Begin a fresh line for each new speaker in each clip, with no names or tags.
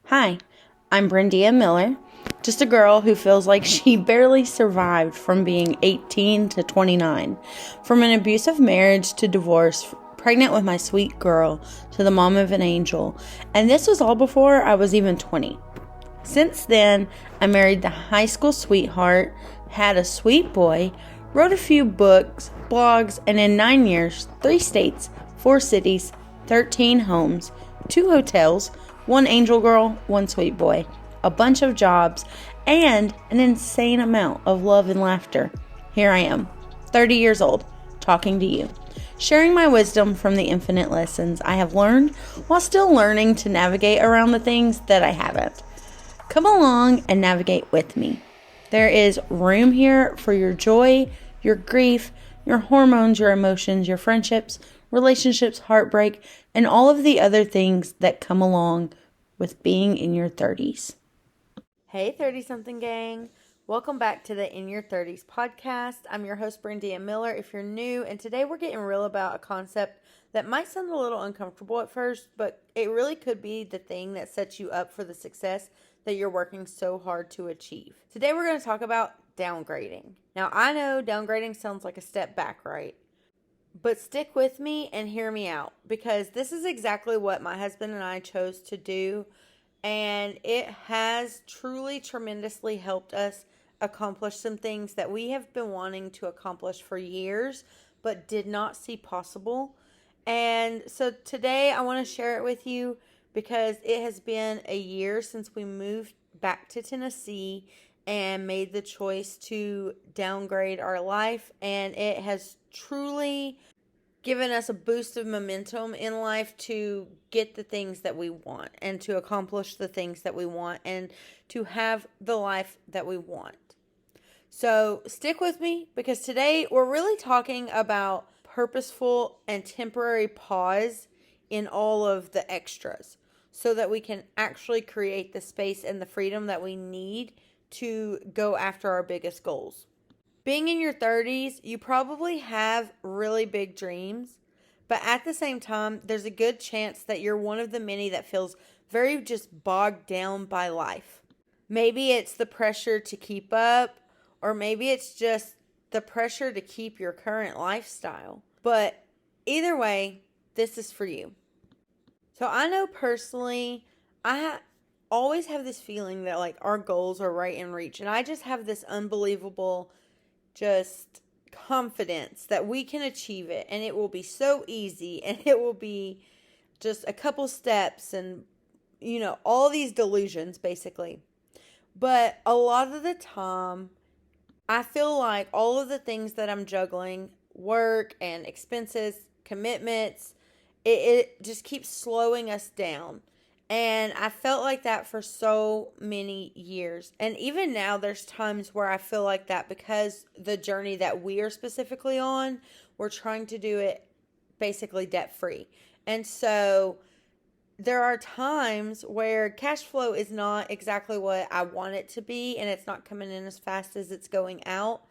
Hi, I'm Brandea Miller, just a girl who feels like she barely survived from being 18 to 29, from an abusive marriage to divorce, pregnant with my sweet girl to the mom of an angel, and this was all before I was even 20. Since then, I married the high school sweetheart, had a sweet boy, wrote a few books, blogs, and in 9 years, 3 states, 4 cities, 13 homes, 2 hotels, 1 angel girl, 1 sweet boy, a bunch of jobs, and an insane amount of love and laughter. Here I am, 30 years old, talking to you, sharing my wisdom from the infinite lessons I have learned while still learning to navigate around the things that I haven't. Come along and navigate with me. There is room here for your joy, your grief, your hormones, your emotions, your friendships, relationships, heartbreak, and all of the other things that come along with being in your 30s. Hey 30-something gang. Welcome back to the In Your 30s podcast. I'm your host, Brandea Miller, if you're new, and today we're getting real about a concept that might sound a little uncomfortable at first, but it really could be the thing that sets you up for the success that you're working so hard to achieve. Today we're going to talk about downgrading. Now, I know downgrading sounds like a step back, right? But stick with me and hear me out, because this is exactly what my husband and I chose to do, and it has truly tremendously helped us accomplish some things that we have been wanting to accomplish for years but did not see possible. And so today I want to share it with you because it has been a year since we moved back to Tennessee and made the choice to downgrade our life, and it has truly given us a boost of momentum in life to get the things that we want and to accomplish the things that we want and to have the life that we want. So stick with me, because today we're really talking about purposeful and temporary pause in all of the extras so that we can actually create the space and the freedom that we need to go after our biggest goals. Being in your 30s, you probably have really big dreams, but at the same time, there's a good chance that you're one of the many that feels very just bogged down by life. Maybe it's the pressure to keep up, or maybe it's just the pressure to keep your current lifestyle. But either way, this is for you. So I know personally, always have this feeling that like our goals are right in reach, and I just have this unbelievable just confidence that we can achieve it, and it will be so easy, and it will be just a couple steps, and all these delusions basically. But a lot of the time I feel like all of the things that I'm juggling, work and expenses, commitments, it just keeps slowing us down. And I felt like that for so many years. And even now, there's times where I feel like that because the journey that we are specifically on, we're trying to do it basically debt-free. And so there are times where cash flow is not exactly what I want it to be, and it's not coming in as fast as it's going out.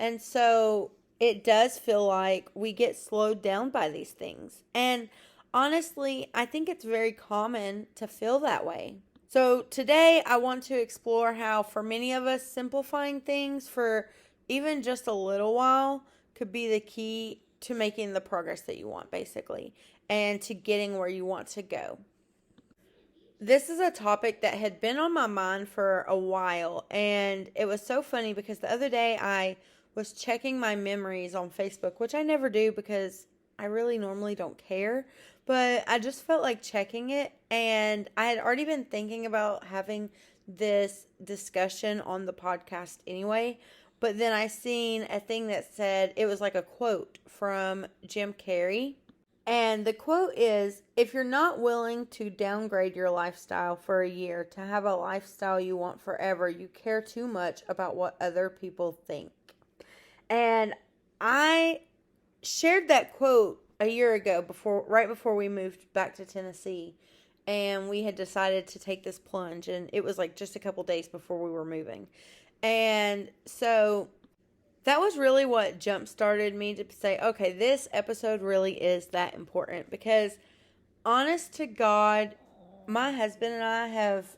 And so it does feel like we get slowed down by these things. And honestly, I think it's very common to feel that way. So today I want to explore how, for many of us, simplifying things for even just a little while could be the key to making the progress that you want, basically, and to getting where you want to go. This is a topic that had been on my mind for a while, and it was so funny because the other day I was checking my memories on Facebook, which I never do because I really normally don't care, but I just felt like checking it, and I had already been thinking about having this discussion on the podcast anyway, but then I seen a thing that said, it was like a quote from Jim Carrey, and the quote is, if you're not willing to downgrade your lifestyle for a year to have a lifestyle you want forever, you care too much about what other people think. And I shared that quote a year ago, right before we moved back to Tennessee, and we had decided to take this plunge, and it was like just a couple days before we were moving. And so that was really what jump started me to say, okay, this episode really is that important, because honest to God, my husband and I have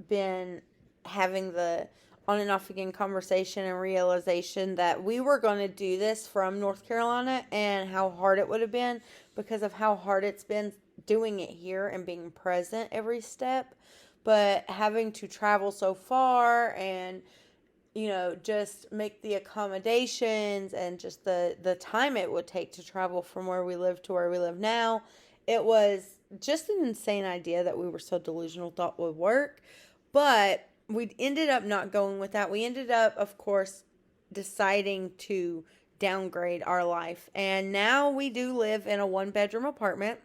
been having the on and off again conversation and realization that we were going to do this from North Carolina and how hard it would have been because of how hard it's been doing it here and being present every step. But having to travel so far and, just make the accommodations and just the time it would take to travel from where we live to where we live now, it was just an insane idea that we were so delusional thought would work. But we ended up not going with that. We ended up, of course, deciding to downgrade our life. And now we do live in a 1-bedroom apartment.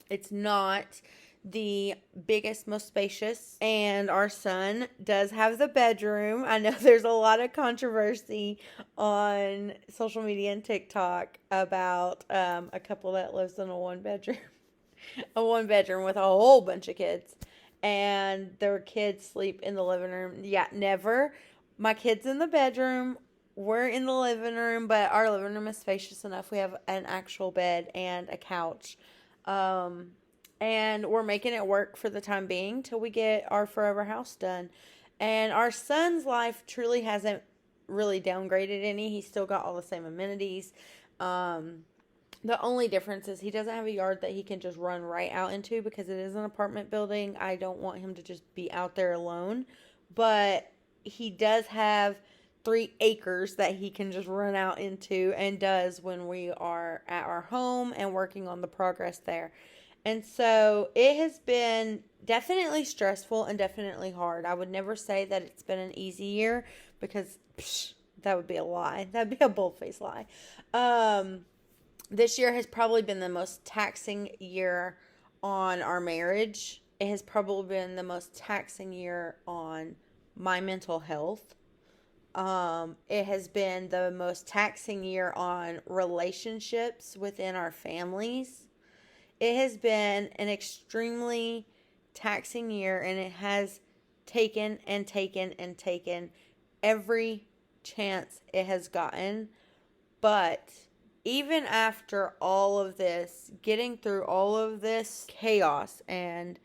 It's not the biggest, most spacious, and our son does have the bedroom. I know there's a lot of controversy on social media and TikTok about a couple that lives in a 1-bedroom, a 1-bedroom with a whole bunch of kids. And their kids sleep in the living room. Yeah, never. My kids in the bedroom. We're in the living room, but our living room is spacious enough. We have an actual bed and a couch. And we're making it work for the time being till we get our forever house done. And our son's life truly hasn't really downgraded any. He's still got all the same amenities. The only difference is he doesn't have a yard that he can just run right out into because it is an apartment building. I don't want him to just be out there alone. But he does have 3 acres that he can just run out into and does when we are at our home and working on the progress there. And so it has been definitely stressful and definitely hard. I would never say that it's been an easy year because that would be a lie. That'd be a bold-faced lie. This year has probably been the most taxing year on our marriage. It has probably been the most taxing year on my mental health. It has been the most taxing year on relationships within our families. It has been an extremely taxing year, and it has taken and taken and taken every chance it has gotten. But even after all of this, getting through all of this chaos and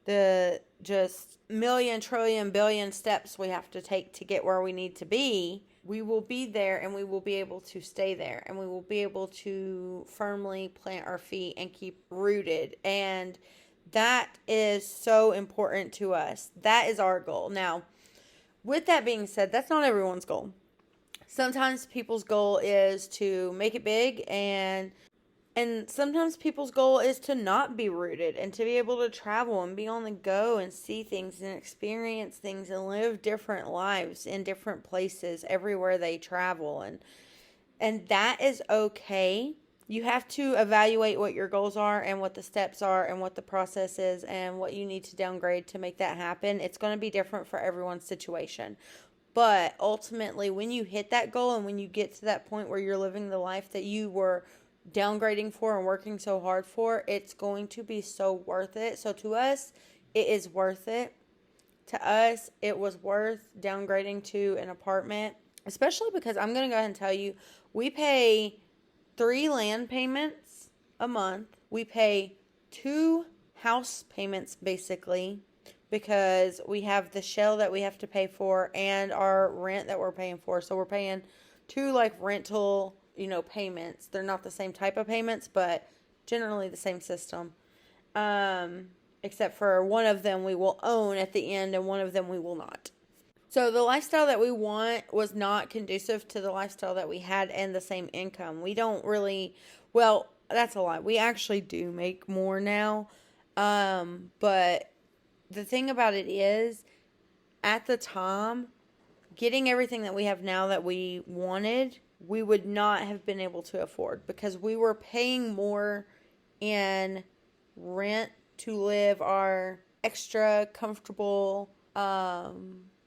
the just million, trillion, billion steps we have to take to get where we need to be, we will be there and we will be able to stay there and we will be able to firmly plant our feet and keep rooted. And that is so important to us. That is our goal. Now, with that being said, that's not everyone's goal. Sometimes people's goal is to make it big, and sometimes people's goal is to not be rooted and to be able to travel and be on the go and see things and experience things and live different lives in different places everywhere they travel. And that is okay. You have to evaluate what your goals are and what the steps are and what the process is and what you need to downgrade to make that happen. It's going to be different for everyone's situation. But ultimately, when you hit that goal and when you get to that point where you're living the life that you were downgrading for and working so hard for, it's going to be so worth it. So to us, it is worth it. To us, it was worth downgrading to an apartment, especially because I'm going to go ahead and tell you, we pay 3 land payments a month. We pay 2 house payments basically, because we have the shell that we have to pay for and our rent that we're paying for. So we're paying 2 like rental, payments. They're not the same type of payments, but generally the same system. Except for one of them we will own at the end and one of them we will not. So the lifestyle that we want was not conducive to the lifestyle that we had and the same income. We don't really, well, that's a lie. We actually do make more now. But the thing about it is, at the time, getting everything that we have now that we wanted, we would not have been able to afford because we were paying more in rent to live our extra comfortable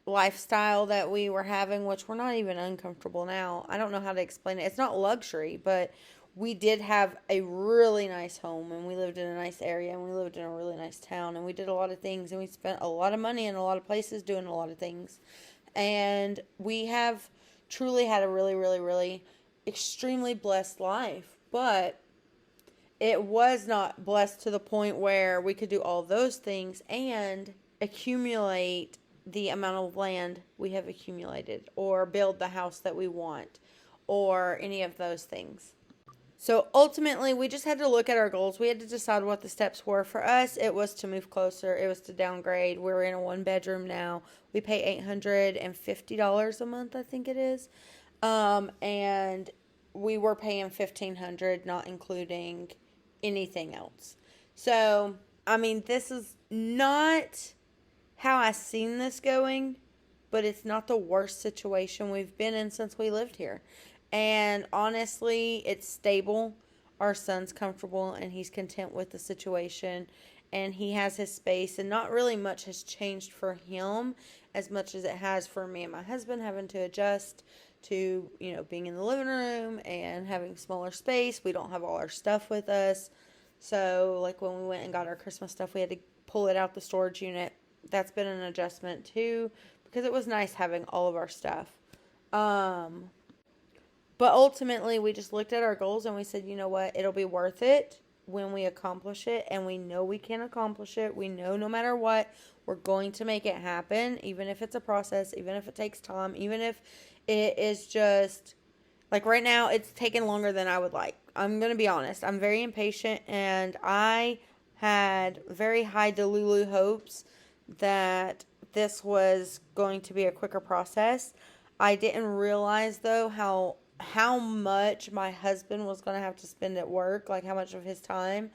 lifestyle that we were having, which we're not even uncomfortable now. I don't know how to explain it. It's not luxury, but we did have a really nice home and we lived in a nice area and we lived in a really nice town and we did a lot of things and we spent a lot of money in a lot of places doing a lot of things. And we have truly had a really, really, really extremely blessed life. But it was not blessed to the point where we could do all those things and accumulate the amount of land we have accumulated or build the house that we want or any of those things. So ultimately, we just had to look at our goals. We had to decide what the steps were. For us, it was to move closer. It was to downgrade. We're in a 1-bedroom now. We pay $850 a month, I think it is. And we were paying $1,500, not including anything else. So, I mean, this is not how I seen this going, but it's not the worst situation we've been in since we lived here. And honestly, it's stable. Our son's comfortable and he's content with the situation. And he has his space. And not really much has changed for him as much as it has for me and my husband having to adjust to, being in the living room and having smaller space. We don't have all our stuff with us. So, like when we went and got our Christmas stuff, we had to pull it out the storage unit. That's been an adjustment too, because it was nice having all of our stuff. But ultimately, we just looked at our goals and we said, you know what, it'll be worth it when we accomplish it. And we know we can accomplish it. We know no matter what, we're going to make it happen, even if it's a process, even if it takes time, even if it is just, like right now, it's taken longer than I would like. I'm going to be honest. I'm very impatient and I had very high Delulu hopes that this was going to be a quicker process. I didn't realize, though, how much my husband was going to have to spend at work, like how much of his time,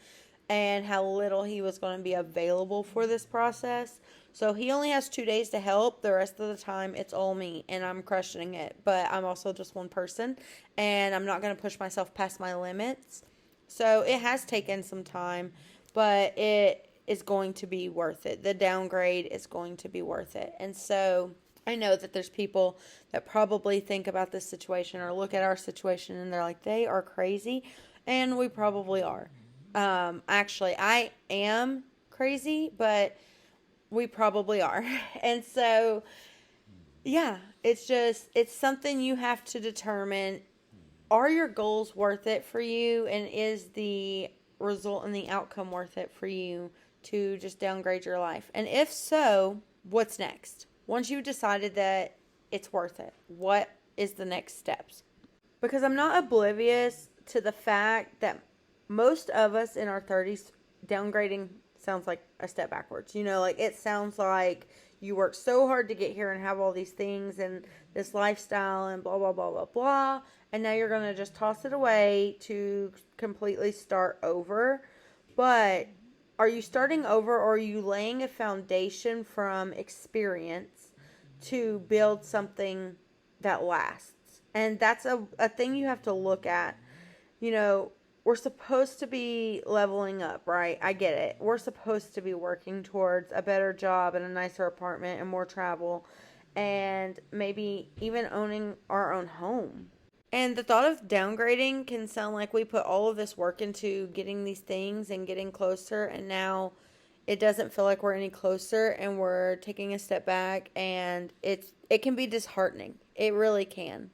and how little he was going to be available for this process. So he only has 2 days to help. The rest of the time, it's all me, and I'm crushing it. But I'm also just one person, and I'm not going to push myself past my limits. So it has taken some time, but it is going to be worth it. The downgrade is going to be worth it. And so I know that there's people that probably think about this situation or look at our situation and they're like, they are crazy. And we probably are. Actually, I am crazy, but we probably are. And so, yeah, it's something you have to determine. Are your goals worth it for you? And is the result and the outcome worth it for you to just downgrade your life? And if so, what's next? Once you've decided that it's worth it, what is the next steps? Because I'm not oblivious to the fact that most of us in our 30s, downgrading sounds like a step backwards. Like it sounds like you worked so hard to get here and have all these things and this lifestyle and blah, blah, blah, blah, blah. And now you're going to just toss it away to completely start over. But are you starting over, or are you laying a foundation from experience to build something that lasts? And that's a thing you have to look at. We're supposed to be leveling up, right? I get it. We're supposed to be working towards a better job and a nicer apartment and more travel and maybe even owning our own home. And the thought of downgrading can sound like we put all of this work into getting these things and getting closer, and now it doesn't feel like we're any closer and we're taking a step back, and it can be disheartening. It really can.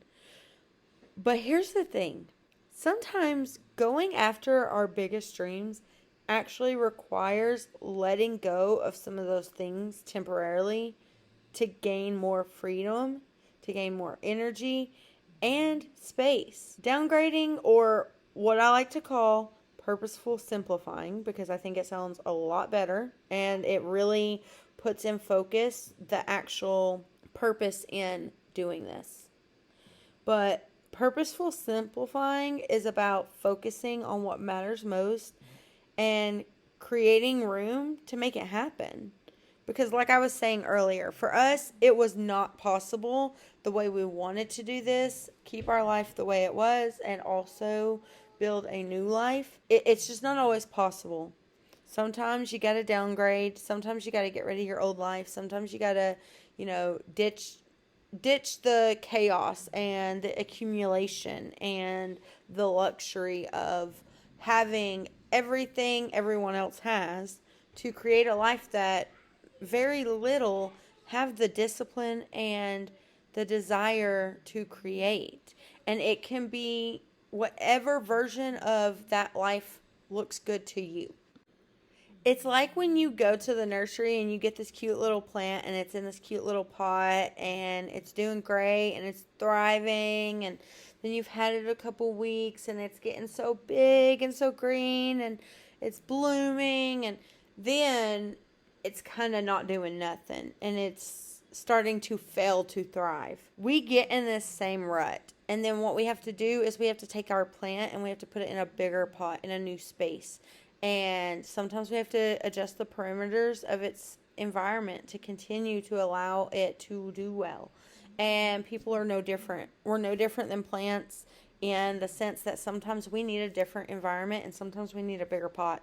But here's the thing. Sometimes going after our biggest dreams actually requires letting go of some of those things temporarily to gain more freedom, to gain more energy, and space. Downgrading, or what I like to call purposeful simplifying, because I think it sounds a lot better and it really puts in focus the actual purpose in doing this. But purposeful simplifying is about focusing on what matters most and creating room to make it happen. Because like I was saying earlier, for us, it was not possible the way we wanted to do this, keep our life the way it was, and also build a new life. It's just not always possible. Sometimes you got to downgrade. Sometimes you got to get rid of your old life. Sometimes you got to, ditch the chaos and the accumulation and the luxury of having everything everyone else has to create a life that very little have the discipline and the desire to create. And it can be whatever version of that life looks good to you. It's like when you go to the nursery and you get this cute little plant and it's in this cute little pot and it's doing great and it's thriving, and then you've had it a couple weeks and it's getting so big and so green and it's blooming, and then it's kind of not doing nothing and it's starting to fail to thrive. We get in this same rut. And then what we have to do is we have to take our plant and we have to put it in a bigger pot in a new space. And sometimes we have to adjust the perimeters of its environment to continue to allow it to do well. And people are no different. We're no different than plants in the sense that sometimes we need a different environment and sometimes we need a bigger pot.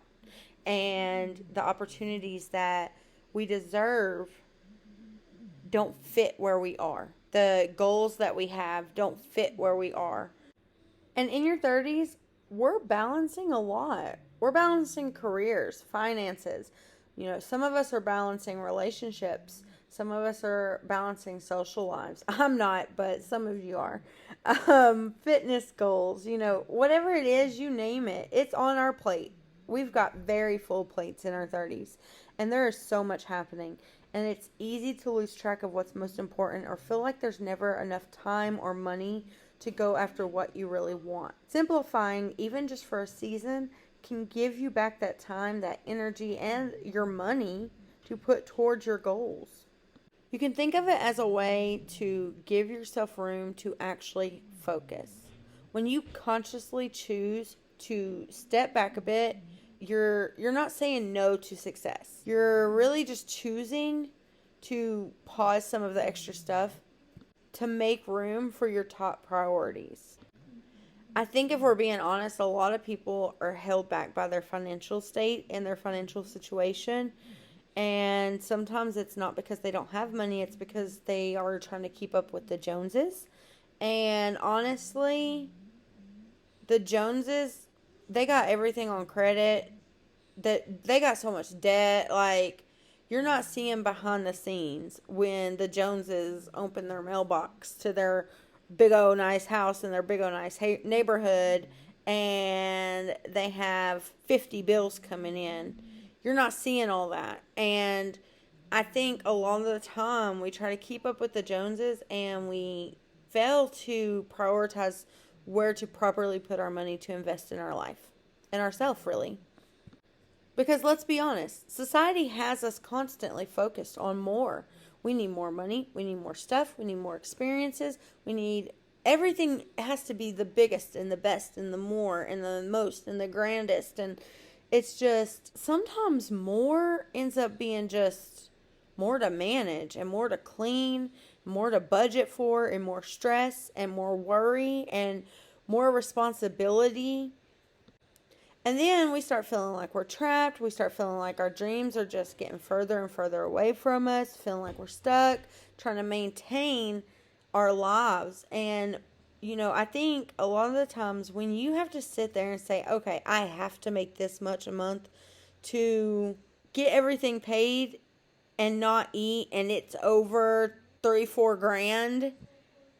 And the opportunities that we deserve don't fit where we are. The goals that we have don't fit where we are. And in your 30s, we're balancing a lot. We're balancing careers, finances. Some of us are balancing relationships. Some of us are balancing social lives. I'm not, but some of you are. Fitness goals, whatever it is, you name it. It's on our plate. We've got very full plates in our 30s. And there is so much happening. And it's easy to lose track of what's most important or feel like there's never enough time or money to go after what you really want. Simplifying, even just for a season, can give you back that time, that energy, and your money to put towards your goals. You can think of it as a way to give yourself room to actually focus. When you consciously choose to step back a bit, you're not saying no to success. You're really just choosing to pause some of the extra stuff to make room for your top priorities. I think if we're being honest, a lot of people are held back by their financial state and their financial situation. And sometimes it's not because they don't have money, it's because they are trying to keep up with the Joneses. And honestly, the Joneses, they got everything on credit. That they got so much debt. Like, you're not seeing behind the scenes when the Joneses open their mailbox to their big old nice house in their big old nice neighborhood and they have 50 bills coming in. You're not seeing all that. And I think a lot of the time we try to keep up with the Joneses and we fail to prioritize where to properly put our money to invest in our life and ourselves, really. Because let's be honest, society has us constantly focused on more. We need more money, we need more stuff, we need more experiences, we need everything has to be the biggest and the best and the more and the most and the grandest. And it's just sometimes more ends up being just more to manage and more to clean, more to budget for, and more stress and more worry and more responsibility. And then we start feeling like we're trapped. We start feeling like our dreams are just getting further and further away from us, feeling like we're stuck, trying to maintain our lives. And, I think a lot of the times when you have to sit there and say, okay, I have to make this much a month to get everything paid and not eat, and it's over 3-4 grand,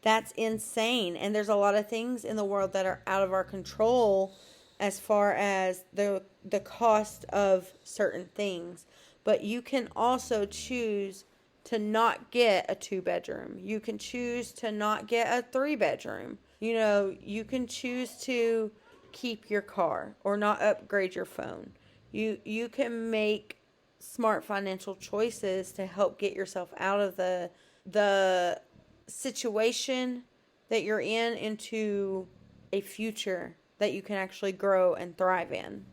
that's insane. And there's a lot of things in the world that are out of our control as far as the cost of certain things. But you can also choose to not get a 2-bedroom. You can choose to not get a 3-bedroom. You can choose to keep your car or not upgrade your phone. You can make smart financial choices to help get yourself out of the situation that you're in into a future that you can actually grow and thrive in.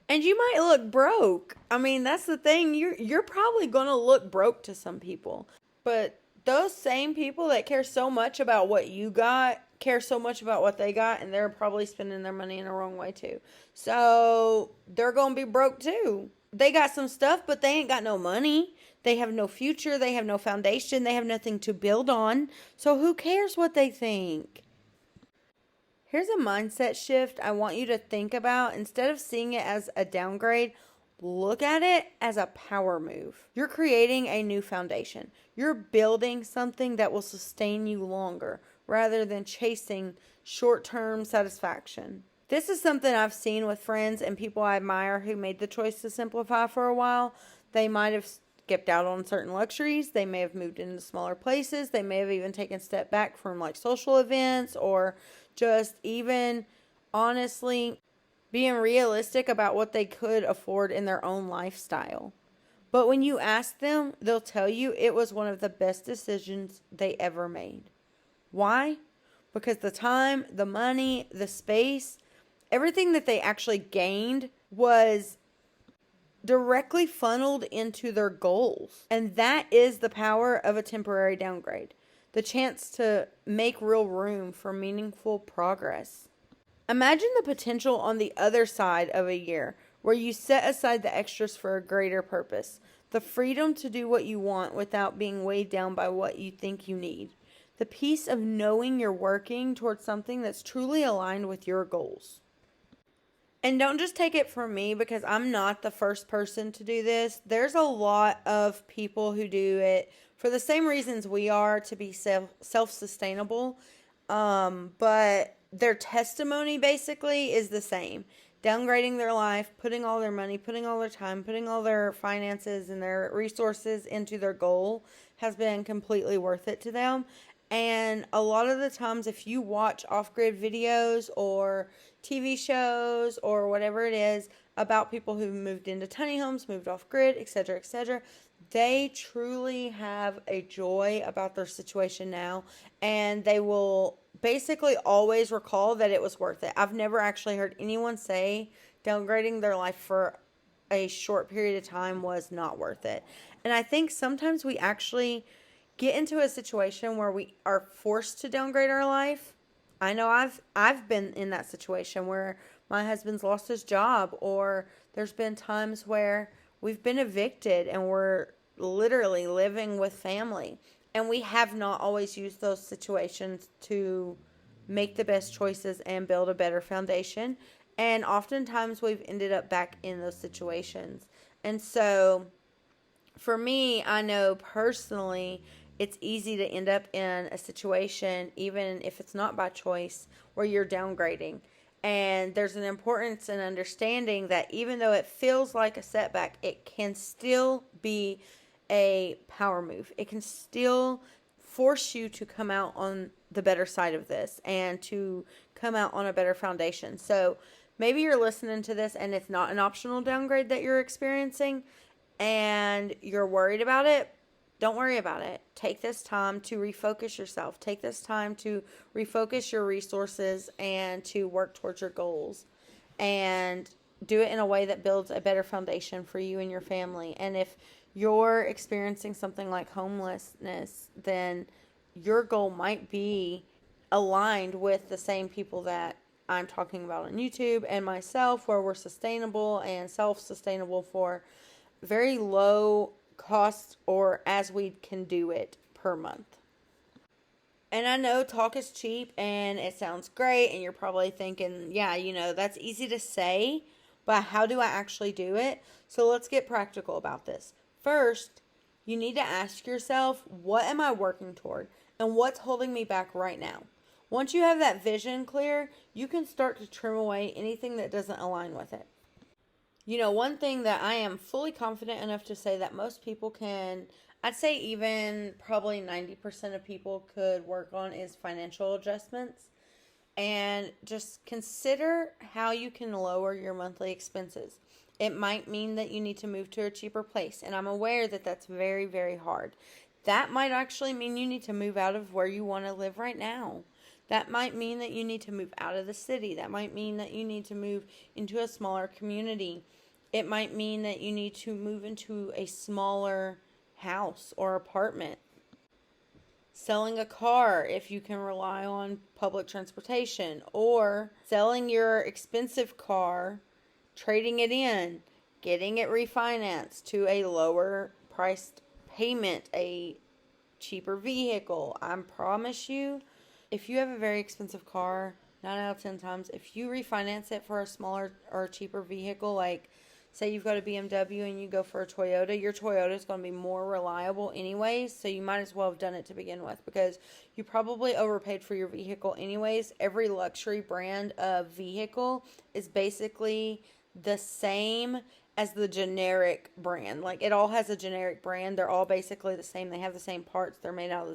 And you might look broke. I mean, that's the thing. You're probably going to look broke to some people. But those same people that care so much about what you got care so much about what they got, and they're probably spending their money in the wrong way too. So they're going to be broke too. They got some stuff, but they ain't got no money. They have no future. They have no foundation. They have nothing to build on. So who cares what they think? Here's a mindset shift I want you to think about. Instead of seeing it as a downgrade, look at it as a power move. You're creating a new foundation. You're building something that will sustain you longer rather than chasing short-term satisfaction. This is something I've seen with friends and people I admire who made the choice to simplify for a while. They might have skipped out on certain luxuries. They may have moved into smaller places. They may have even taken a step back from like social events, or just even honestly being realistic about what they could afford in their own lifestyle. But when you ask them, they'll tell you it was one of the best decisions they ever made. Why? Because the time, the money, the space, everything that they actually gained was directly funneled into their goals. And that is the power of a temporary downgrade. The chance to make real room for meaningful progress. Imagine the potential on the other side of a year where you set aside the extras for a greater purpose. The freedom to do what you want without being weighed down by what you think you need. The peace of knowing you're working towards something that's truly aligned with your goals. And don't just take it from me, because I'm not the first person to do this. There's a lot of people who do it for the same reasons we are, to be self-sustainable. But their testimony basically is the same. Downgrading their life, putting all their money, putting all their time, putting all their finances and their resources into their goal has been completely worth it to them. And a lot of the times, if you watch off-grid videos or TV shows or whatever it is about people who moved into tiny homes, moved off-grid, etc., they truly have a joy about their situation now, and they will basically always recall that it was worth it. I've never actually heard anyone say downgrading their life for a short period of time was not worth it. And I think sometimes we actually get into a situation where we are forced to downgrade our life. I know I've been in that situation where my husband's lost his job, or there's been times where we've been evicted and we're literally living with family. And we have not always used those situations to make the best choices and build a better foundation. And oftentimes we've ended up back in those situations. And so for me, I know personally, it's easy to end up in a situation, even if it's not by choice, where you're downgrading. And there's an importance in understanding that even though it feels like a setback, it can still be a power move. It can still force you to come out on the better side of this and to come out on a better foundation. So maybe you're listening to this and it's not an optional downgrade that you're experiencing and you're worried about it. Don't worry about it. Take this time to refocus yourself. Take this time to refocus your resources and to work towards your goals. And do it in a way that builds a better foundation for you and your family. And if you're experiencing something like homelessness, then your goal might be aligned with the same people that I'm talking about on YouTube and myself, where we're sustainable and self-sustainable for very low cost, or as we can do it per month. And I know talk is cheap and it sounds great, and you're probably thinking, yeah, that's easy to say, but how do I actually do it? So let's get practical about this. First, you need to ask yourself, what am I working toward and what's holding me back right now? Once you have that vision clear, you can start to trim away anything that doesn't align with it. One thing that I am fully confident enough to say that most people can, I'd say even probably 90% of people could work on, is financial adjustments. And just consider how you can lower your monthly expenses. It might mean that you need to move to a cheaper place. And I'm aware that that's very, very hard. That might actually mean you need to move out of where you want to live right now. That might mean that you need to move out of the city. That might mean that you need to move into a smaller community. It might mean that you need to move into a smaller house or apartment. Selling a car if you can rely on public transportation, or selling your expensive car, trading it in, getting it refinanced to a lower priced payment, a cheaper vehicle. I promise you, if you have a very expensive car, 9 out of 10 times, if you refinance it for a smaller or cheaper vehicle, like say you've got a BMW and you go for a Toyota, your Toyota is going to be more reliable anyways, so you might as well have done it to begin with because you probably overpaid for your vehicle anyways. Every luxury brand of vehicle is basically the same as the generic brand. Like, it all has a generic brand. They're all basically the same. They have the same parts. They're made out of the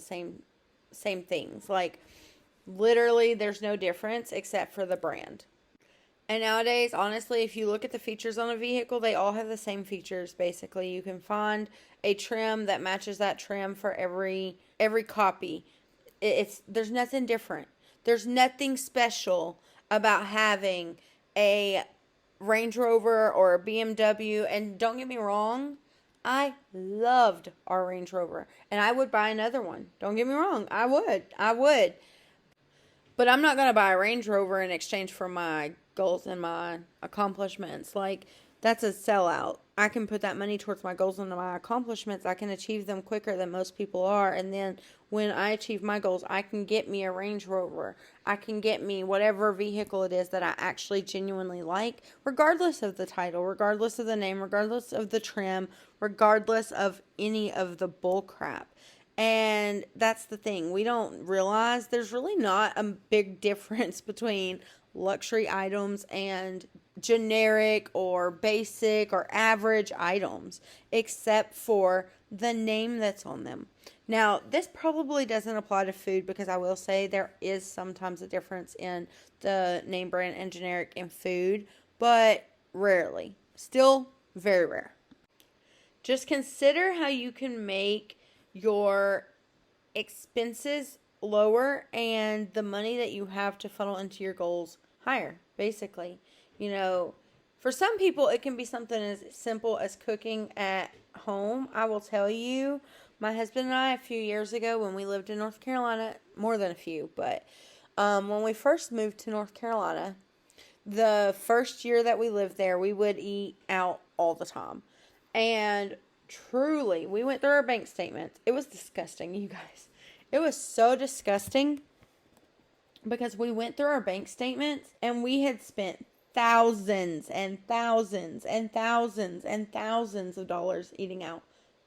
same things. Like, literally, there's no difference except for the brand. And nowadays, honestly, if you look at the features on a vehicle, they all have the same features, basically. You can find a trim that matches that trim for every copy. There's nothing different. There's nothing special about having a Range Rover or a BMW. And don't get me wrong, I loved our Range Rover. And I would buy another one. Don't get me wrong, I would. But I'm not going to buy a Range Rover in exchange for my goals and my accomplishments. Like, that's a sellout. I can put that money towards my goals and my accomplishments. I can achieve them quicker than most people are. And then when I achieve my goals, I can get me a Range Rover. I can get me whatever vehicle it is that I actually genuinely like, regardless of the title, regardless of the name, regardless of the trim, regardless of any of the bull crap. And that's the thing. We don't realize there's really not a big difference between luxury items and generic or basic or average items, except for the name that's on them. Now, this probably doesn't apply to food because I will say there is sometimes a difference in the name brand and generic in food, but rarely. Still very rare. Just consider how you can make your expenses lower and the money that you have to funnel into your goals higher, basically. You know, for some people, it can be something as simple as cooking at home. I will tell you, my husband and I, a few years ago when we lived in North Carolina, more than a few, but when we first moved to North Carolina, the first year that we lived there, we would eat out all the time. And truly, we went through our bank statements. It was disgusting, you guys. It was so disgusting because we went through our bank statements and we had spent thousands and thousands and thousands and thousands of dollars eating out.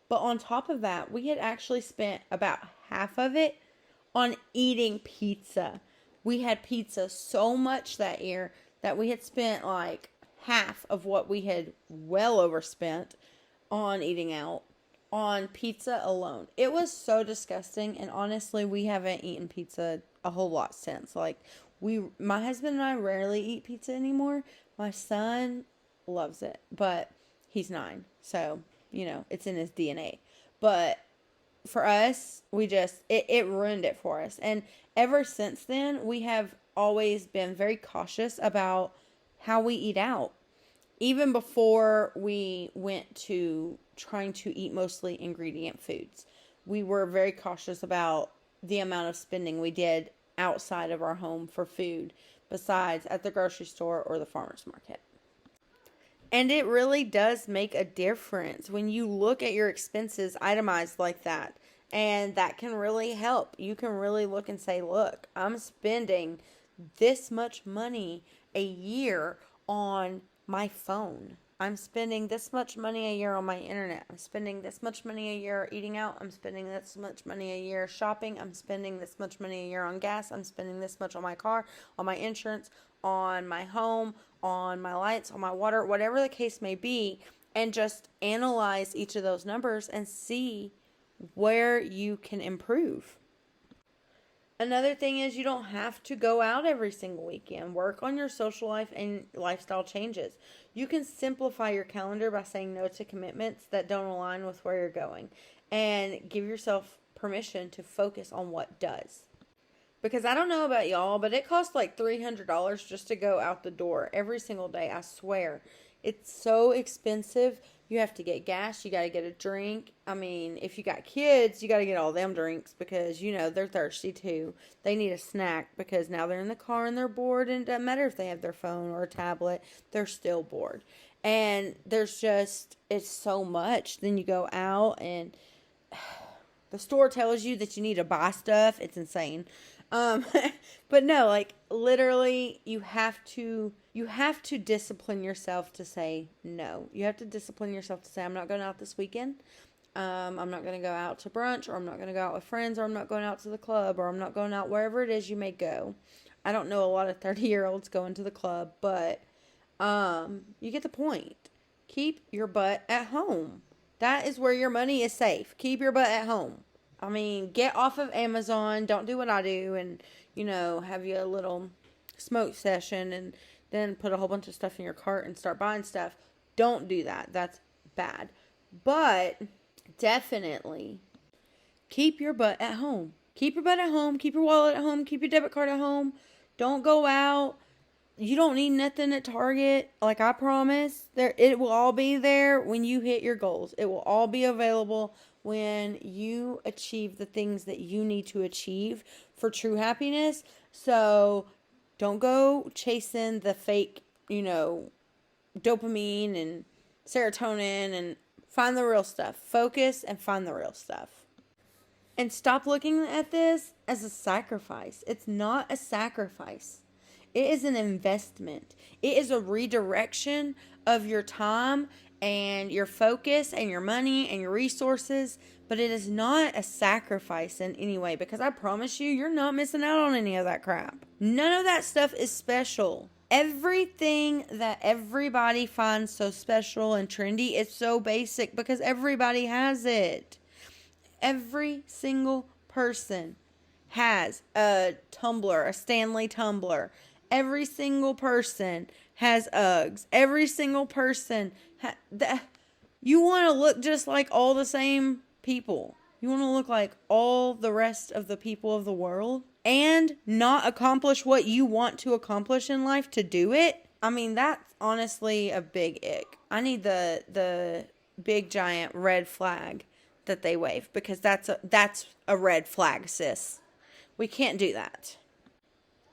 But on top of that, we had actually spent about half of it on eating pizza. We had pizza so much that year that we had spent like half of what we had well overspent on eating out on pizza alone. It was so disgusting, and honestly, we haven't eaten pizza a whole lot since. Like, my husband and I rarely eat pizza anymore. My son loves it, but he's 9, so, you know, it's in his DNA. But for us, it ruined it for us. And ever since then, we have always been very cautious about how we eat out. Even before we went to trying to eat mostly ingredient foods, we were very cautious about the amount of spending we did outside of our home for food, besides at the grocery store or the farmer's market. And it really does make a difference when you look at your expenses itemized like that. And that can really help. You can really look and say, look, I'm spending this much money a year on my phone. I'm spending this much money a year on my internet. I'm spending this much money a year eating out. I'm spending this much money a year shopping. I'm spending this much money a year on gas. I'm spending this much on my car, on my insurance, on my home, on my lights, on my water, whatever the case may be. And just analyze each of those numbers and see where you can improve. Another thing is you don't have to go out every single weekend. Work on your social life and lifestyle changes. You can simplify your calendar by saying no to commitments that don't align with where you're going. And give yourself permission to focus on what does. Because I don't know about y'all, but it costs like $300 just to go out the door every single day. I swear. It's so expensive. You have to get gas. You got to get a drink. I mean, if you got kids, you got to get all them drinks because, you know, they're thirsty too. They need a snack because now they're in the car and they're bored. And it doesn't matter if they have their phone or a tablet. They're still bored. And it's so much. Then you go out and the store tells you that you need to buy stuff. It's insane. Um, but no, like literally you have to discipline yourself to say no. You have to discipline yourself to say, I'm not going out this weekend. I'm not going to go out to brunch, or I'm not going to go out with friends, or I'm not going out to the club, or I'm not going out wherever it is you may go. I don't know a lot of 30-year-olds going to the club, but you get the point. Keep your butt at home. That is where your money is safe. Keep your butt at home. I mean, get off of Amazon. Don't do what I do and, have you a little smoke session and then put a whole bunch of stuff in your cart and start buying stuff. Don't do that. That's bad. But definitely keep your butt at home. Keep your butt at home. Keep your wallet at home. Keep your debit card at home. Don't go out. You don't need nothing at Target. Like I promise, it will all be there when you hit your goals. It will all be available when you achieve the things that you need to achieve for true happiness. So don't go chasing the fake, dopamine and serotonin, and find the real stuff. Focus and find the real stuff. And stop looking at this as a sacrifice. It's not a sacrifice. It is an investment. It is a redirection of your time and your focus and your money and your resources. But it is not a sacrifice in any way, because I promise you, you're not missing out on any of that crap. None of that stuff is special. Everything that everybody finds so special and trendy is so basic because everybody has it. Every single person has a tumbler, a Stanley tumbler. Every single person has Uggs. Every single person you want to look just like all the same people. You want to look like all the rest of the people of the world and not accomplish what you want to accomplish in life to do it. I mean, that's honestly a big ick. I need the big giant red flag that they wave, because that's a red flag, sis. We can't do that.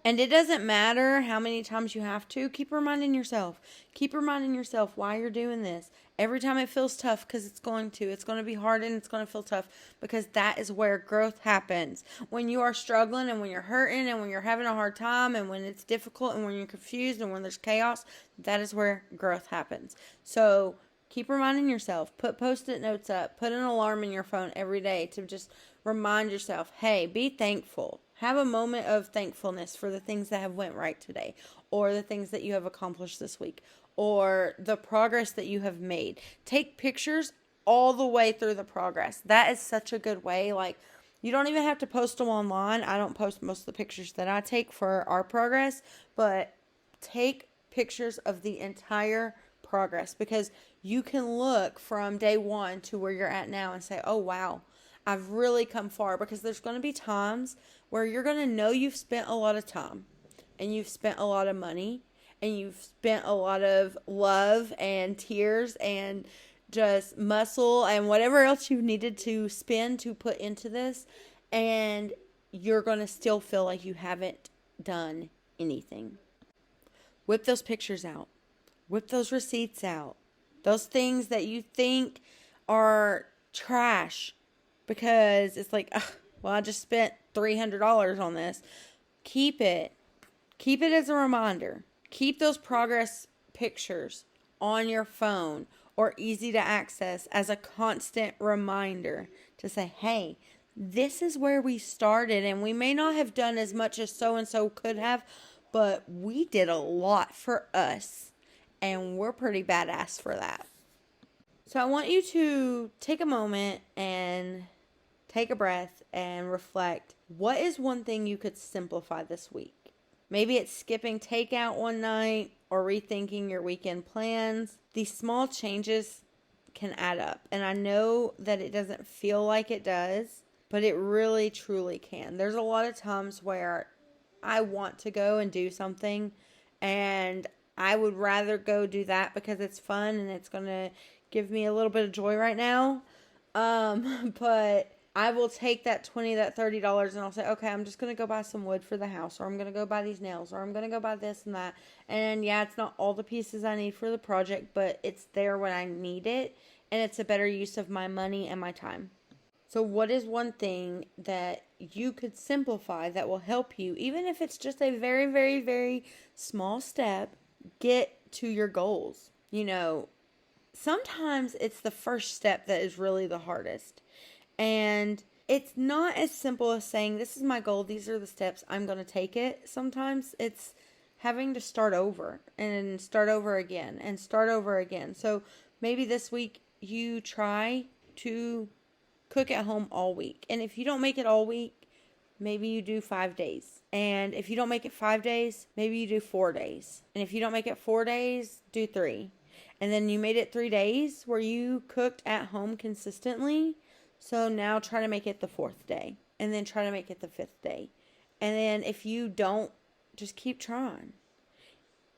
And it doesn't matter how many times you have to. Keep reminding yourself. Keep reminding yourself why you're doing this. Every time it feels tough, because it's going to. It's going to be hard and it's going to feel tough, because that is where growth happens. When you are struggling and when you're hurting and when you're having a hard time and when it's difficult and when you're confused and when there's chaos, that is where growth happens. So keep reminding yourself. Put Post-it notes up. Put an alarm in your phone every day to just remind yourself, hey, be thankful. Have a moment of thankfulness for the things that have went right today, or the things that you have accomplished this week, or the progress that you have made. Take pictures all the way through the progress. That is such a good way. Like, you don't even have to post them online. I don't post most of the pictures that I take for our progress, but take pictures of the entire progress, because you can look from day one to where you're at now and say, oh, wow, I've really come far. Because there's going to be times where you're going to know you've spent a lot of time and you've spent a lot of money and you've spent a lot of love and tears and just muscle and whatever else you needed to spend to put into this, and you're going to still feel like you haven't done anything. Whip those pictures out. Whip those receipts out. Those things that you think are trash because it's like, well, I just spent $300 on this. Keep it. Keep it as a reminder. Keep those progress pictures on your phone or easy to access as a constant reminder to say, hey, this is where we started, and we may not have done as much as so-and-so could have, but we did a lot for us, and we're pretty badass for that. So I want you to take a moment and take a breath and reflect. What is one thing you could simplify this week? Maybe it's skipping takeout one night or rethinking your weekend plans. These small changes can add up. And I know that it doesn't feel like it does, but it really, truly can. There's a lot of times where I want to go and do something, and I would rather go do that because it's fun and it's going to give me a little bit of joy right now. But I will take that $20, that $30, and I'll say, okay, I'm just going to go buy some wood for the house, or I'm going to go buy these nails, or I'm going to go buy this and that. And yeah, it's not all the pieces I need for the project, but it's there when I need it, and it's a better use of my money and my time. So what is one thing that you could simplify that will help you, even if it's just a very, very, very small step, get to your goals? Sometimes it's the first step that is really the hardest. And it's not as simple as saying, this is my goal, these are the steps, I'm going to take it. Sometimes it's having to start over and start over again and start over again. So maybe this week you try to cook at home all week. And if you don't make it all week, maybe you do 5 days. And if you don't make it 5 days, maybe you do 4 days. And if you don't make it 4 days, do 3. And then you made it 3 days where you cooked at home consistently. So now try to make it the 4th day. And then try to make it the 5th day. And then if you don't, just keep trying.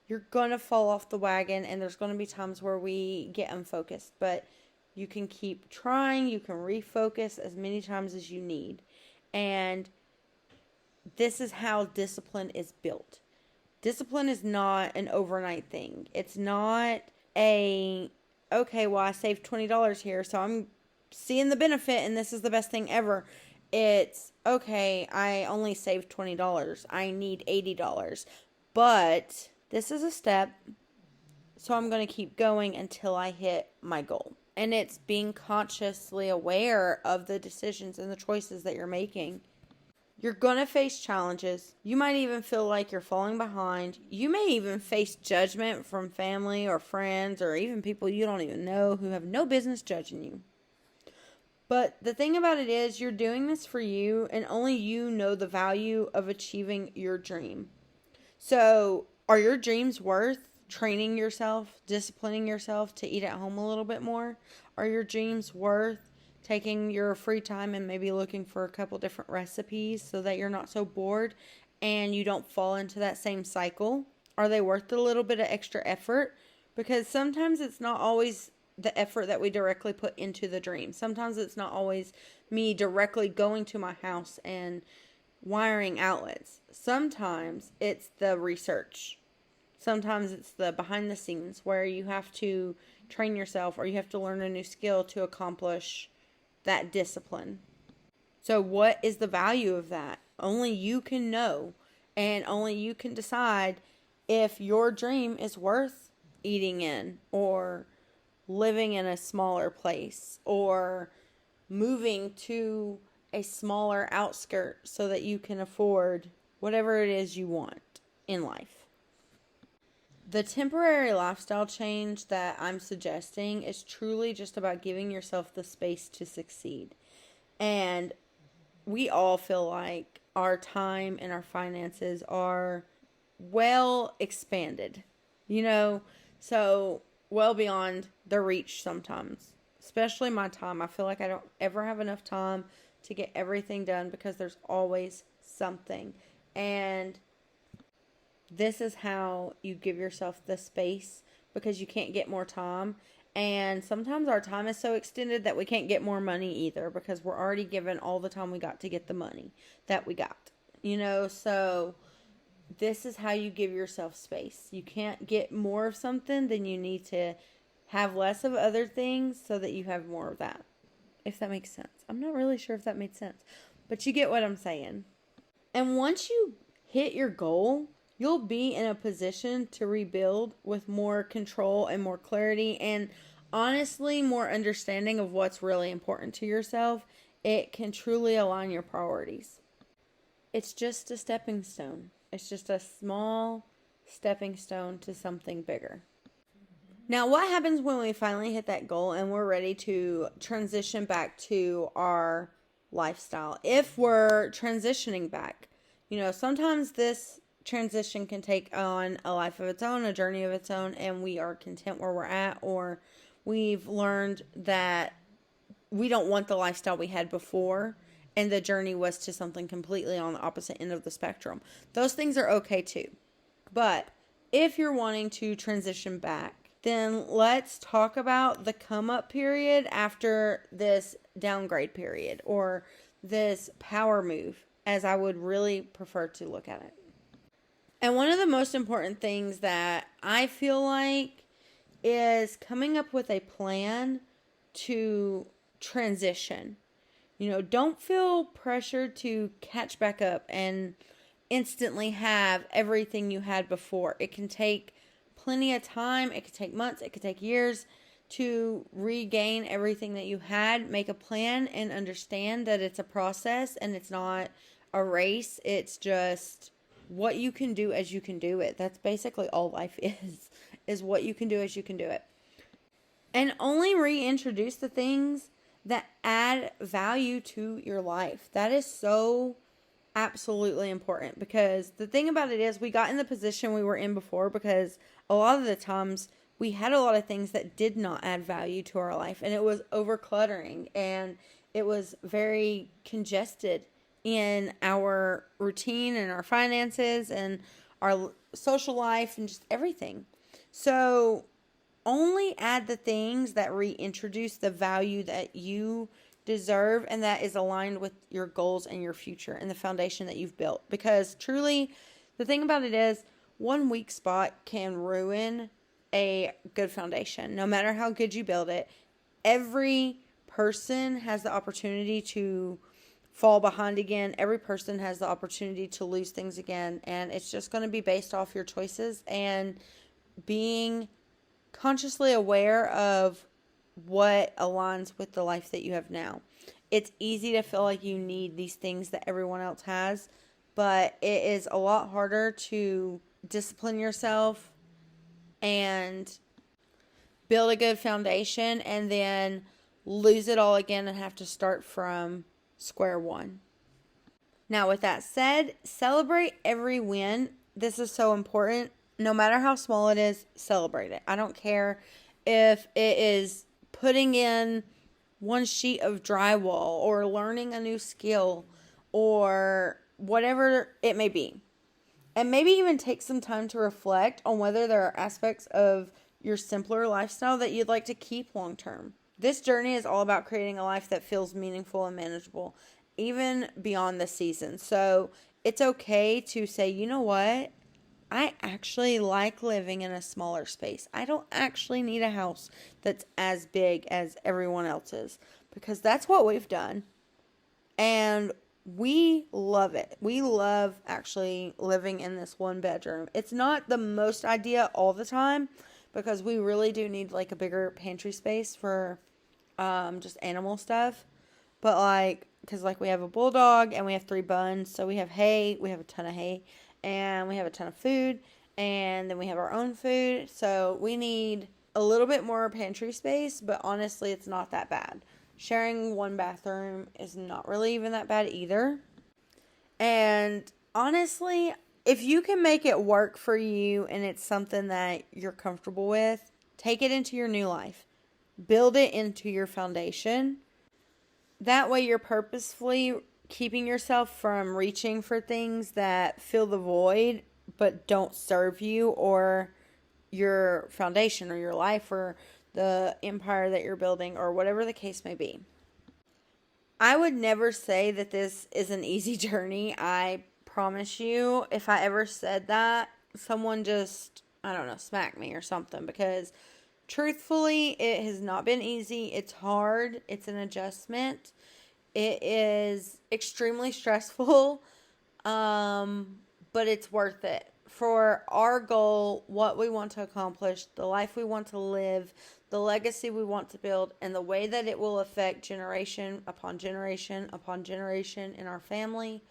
You're going to fall off the wagon, and there's going to be times where we get unfocused. But you can keep trying. You can refocus as many times as you need. And this is how discipline is built. Discipline is not an overnight thing. It's not okay, well, I saved $20 here, so I'm seeing the benefit, and this is the best thing ever. It's, okay, I only saved $20. I need $80. But this is a step, so I'm going to keep going until I hit my goal. And it's being consciously aware of the decisions and the choices that you're making. You're going to face challenges. You might even feel like you're falling behind. You may even face judgment from family or friends or even people you don't even know who have no business judging you. But the thing about it is, you're doing this for you, and only you know the value of achieving your dream. So, are your dreams worth training yourself, disciplining yourself to eat at home a little bit more? Are your dreams worth taking your free time and maybe looking for a couple different recipes so that you're not so bored and you don't fall into that same cycle? Are they worth a little bit of extra effort? Because sometimes it's not always the effort that we directly put into the dream. Sometimes it's not always me directly going to my house and wiring outlets. Sometimes it's the research. Sometimes it's the behind the scenes where you have to train yourself or you have to learn a new skill to accomplish that discipline. So what is the value of that? Only you can know, and only you can decide if your dream is worth eating in, or living in a smaller place, or moving to a smaller outskirt so that you can afford whatever it is you want in life. The temporary lifestyle change that I'm suggesting is truly just about giving yourself the space to succeed. And we all feel like our time and our finances are well expanded, so well beyond the reach sometimes. Especially my time. I feel like I don't ever have enough time to get everything done because there's always something. And this is how you give yourself the space, because you can't get more time. And sometimes our time is so extended that we can't get more money either, because we're already given all the time we got to get the money that we got. So this is how you give yourself space. You can't get more of something, then you need to have less of other things so that you have more of that. If that makes sense. I'm not really sure if that made sense, but you get what I'm saying. And once you hit your goal, you'll be in a position to rebuild with more control and more clarity, and honestly, more understanding of what's really important to yourself. It can truly align your priorities. It's just a stepping stone. It's just a small stepping stone to something bigger. Now, what happens when we finally hit that goal and we're ready to transition back to our lifestyle? If we're transitioning back, sometimes this transition can take on a life of its own, a journey of its own, and we are content where we're at, or we've learned that we don't want the lifestyle we had before, and the journey was to something completely on the opposite end of the spectrum. Those things are okay too. But if you're wanting to transition back, then let's talk about the come up period after this downgrade period, or this power move, as I would really prefer to look at it. And one of the most important things that I feel like is coming up with a plan to transition. Don't feel pressured to catch back up and instantly have everything you had before. It can take plenty of time. It could take months. It could take years to regain everything that you had. Make a plan and understand that it's a process and it's not a race. It's just what you can do as you can do it. That's basically all life is what you can do as you can do it. And only reintroduce the things that add value to your life. That is so absolutely important, because the thing about it is we got in the position we were in before because a lot of the times we had a lot of things that did not add value to our life, and it was overcluttering and it was very congested in our routine and our finances and our social life and just everything. So only add the things that reintroduce the value that you deserve and that is aligned with your goals and your future and the foundation that you've built. Because truly, the thing about it is, one weak spot can ruin a good foundation. No matter how good you build it, every person has the opportunity to fall behind again. Every person has the opportunity to lose things again. And it's just going to be based off your choices and being consciously aware of what aligns with the life that you have now. It's easy to feel like you need these things that everyone else has, but it is a lot harder to discipline yourself and build a good foundation and then lose it all again and have to start from square one. Now, with that said, celebrate every win. This is so important. No matter how small it is, celebrate it. I don't care if it is putting in one sheet of drywall or learning a new skill or whatever it may be. And maybe even take some time to reflect on whether there are aspects of your simpler lifestyle that you'd like to keep long term. This journey is all about creating a life that feels meaningful and manageable, even beyond the season. So it's okay to say, you know what? I actually like living in a smaller space. I don't actually need a house that's as big as everyone else's, because that's what we've done. And we love it. We love actually living in this one bedroom. It's not the most ideal all the time, because we really do need like a bigger pantry space for just animal stuff. But because we have a bulldog and we have 3 buns, so we have hay, we have a ton of hay. And we have a ton of food, and then we have our own food. So we need a little bit more pantry space, but honestly, it's not that bad. Sharing one bathroom is not really even that bad either. And honestly, if you can make it work for you and it's something that you're comfortable with, take it into your new life. Build it into your foundation. That way you're purposefully keeping yourself from reaching for things that fill the void but don't serve you or your foundation or your life or the empire that you're building or whatever the case may be. I would never say that this is an easy journey. I promise you, if I ever said that, someone just, smack me or something, because truthfully, it has not been easy. It's hard. It's an adjustment. It is extremely stressful, but it's worth it. For our goal, what we want to accomplish, the life we want to live, the legacy we want to build, and the way that it will affect generation upon generation upon generation in our family,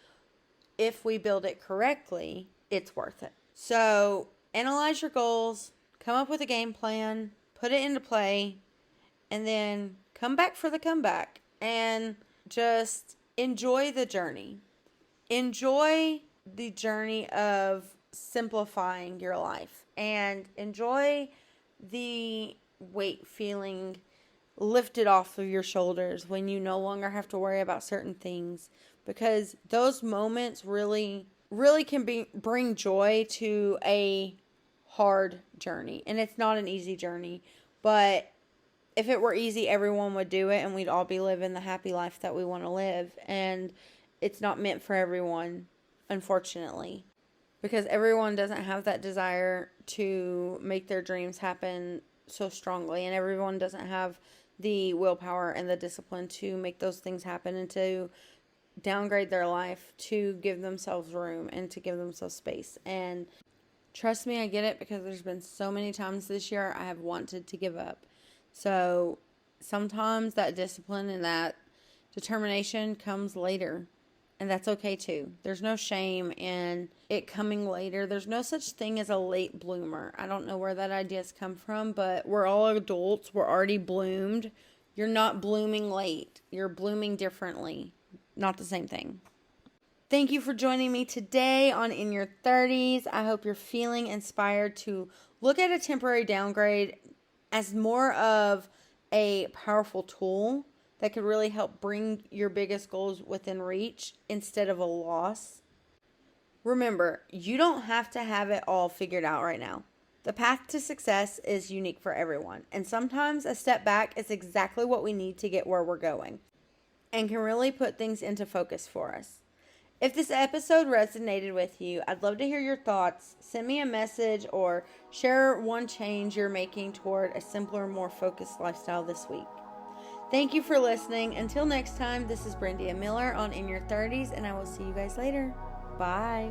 if we build it correctly, it's worth it. So, analyze your goals, come up with a game plan, put it into play, and then come back for the comeback. And just enjoy the journey. Enjoy the journey of simplifying your life. And enjoy the weight feeling lifted off of your shoulders when you no longer have to worry about certain things. Because those moments really can bring joy to a hard journey. And it's not an easy journey. But if it were easy, everyone would do it and we'd all be living the happy life that we want to live. And it's not meant for everyone, unfortunately, because everyone doesn't have that desire to make their dreams happen so strongly. And everyone doesn't have the willpower and the discipline to make those things happen and to downgrade their life, to give themselves room and to give themselves space. And trust me, I get it, because there's been so many times this year I have wanted to give up. So sometimes that discipline and that determination comes later. And that's okay too. There's no shame in it coming later. There's no such thing as a late bloomer. I don't know where that idea's come from, but we're all adults. We're already bloomed. You're not blooming late. You're blooming differently. Not the same thing. Thank you for joining me today on In Your 30s. I hope you're feeling inspired to look at a temporary downgrade as more of a powerful tool that could really help bring your biggest goals within reach instead of a loss. Remember, you don't have to have it all figured out right now. The path to success is unique for everyone, and sometimes a step back is exactly what we need to get where we're going and can really put things into focus for us. If this episode resonated with you, I'd love to hear your thoughts. Send me a message or share one change you're making toward a simpler, more focused lifestyle this week. Thank you for listening. Until next time, this is Brandea Miller on In Your 30s, and I will see you guys later. Bye.